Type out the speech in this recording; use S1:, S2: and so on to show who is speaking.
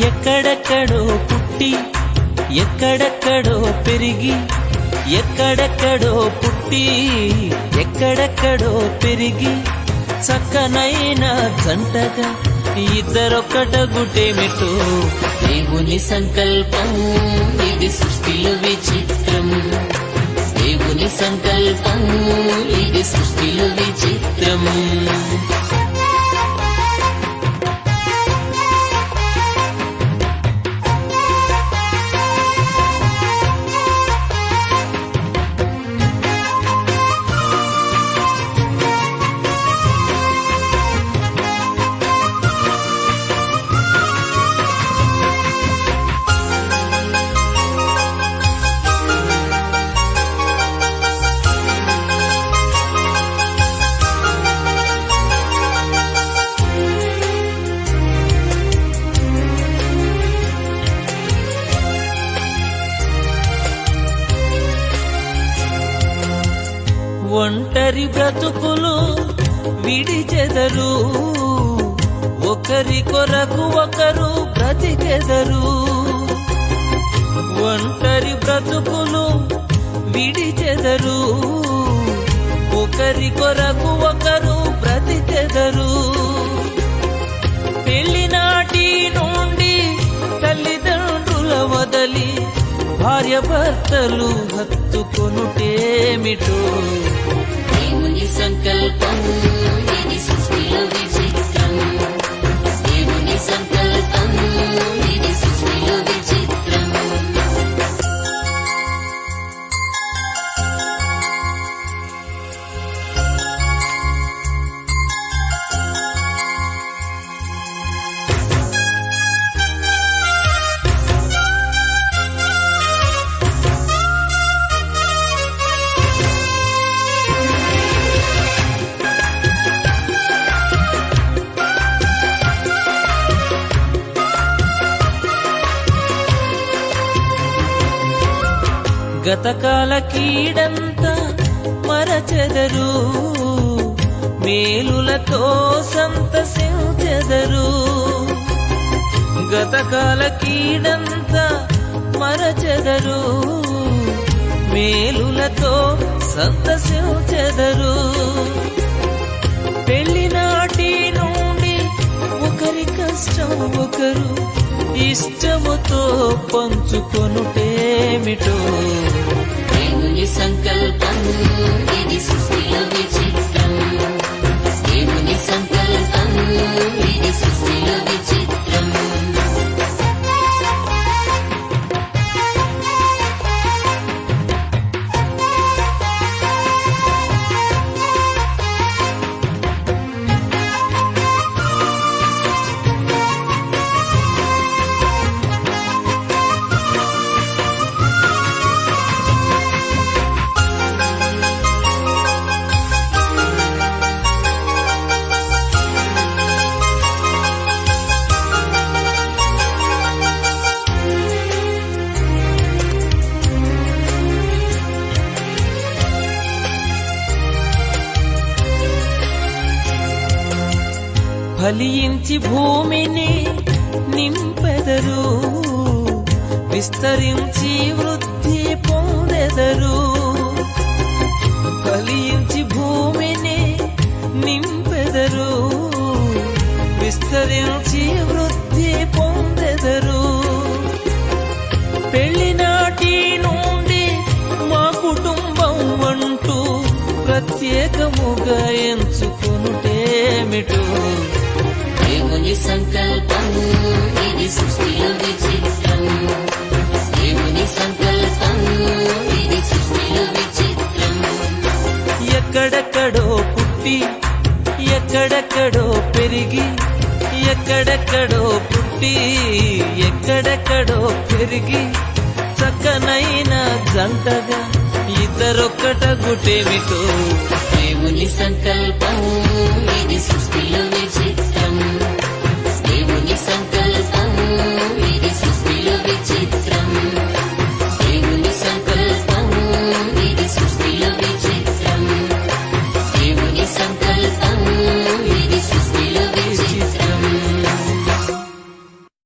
S1: ఎక్కడెక్కడో పుట్టి ఎక్కడెక్కడో పెరిగి ఎక్కడెక్కడో పుట్టి ఎక్కడెక్కడో పెరిగి చక్కనైన జంటగా ఇద్దరొక్కటగుటేమిటో దేవుని సంకల్పం ఇది సృష్టిలో విచిత్రం దేవుని సంకల్పం ఇది సృష్టిలో విచిత్రం ఒంటరి బ్రతుకులు విడిచెదరు ఒకరి కొరకు ఒకరు బ్రతికెదరు ఒంటరి బ్రతుకులు విడిచెదరు ఒకరి కొరకు ఒకరు బ్రతికెదరు పెళ్లినాటి నుండి తల్లిదండ్రుల వదలి భార్య భర్తలు హత్తుకొనుటేమిటో దేవుని సంకల్పం ఇది సృష్టిలో విచిత్రం దేవుని సంకల్పం ఇది సృష్టిలో విచిత్రం గతకాల కీడంతా మరచెదరు మేలులతో సంతసించెదరు గతకాల కీడంతా మరచెదరు మేలులతో సంతసించెదరు పెళ్లినాటి నుండి ఒకరి కష్టం ఒకరు ఇష్టముతో పంచుకొనుటేమిటో దేవుని సంకల్పం ఇది సృష్టిలో విచిత్రం దేవుని సంకల్పం ఇది సృష్టిలో విచిత్రం ఫలించి భూమిని నింపెదరు విస్తరించి వృద్ధి పొందెదరు ఫలించి భూమిని నింపెదరు విస్తరించి వృద్ధి పొందెదరు పెళ్లినాటి నుండి మా కుటుంబం అంటూ ప్రత్యేకముగా ఎంచుకొనుటేమిటో దేవుని సంకల్పం ఇది సృష్టిలో విచిత్రం దేవుని సంకల్పం ఇది సృష్టిలో విచిత్రం ఎక్కడెక్కడో పుట్టి ఎక్కడెక్కడో పెరిగి ఎక్కడెక్కడో పుట్టి ఎక్కడెక్కడో పెరిగి చక్కనైన జంటగా ఇద్దరొక్కటగుటేమిటో దేవుని సంకల్పం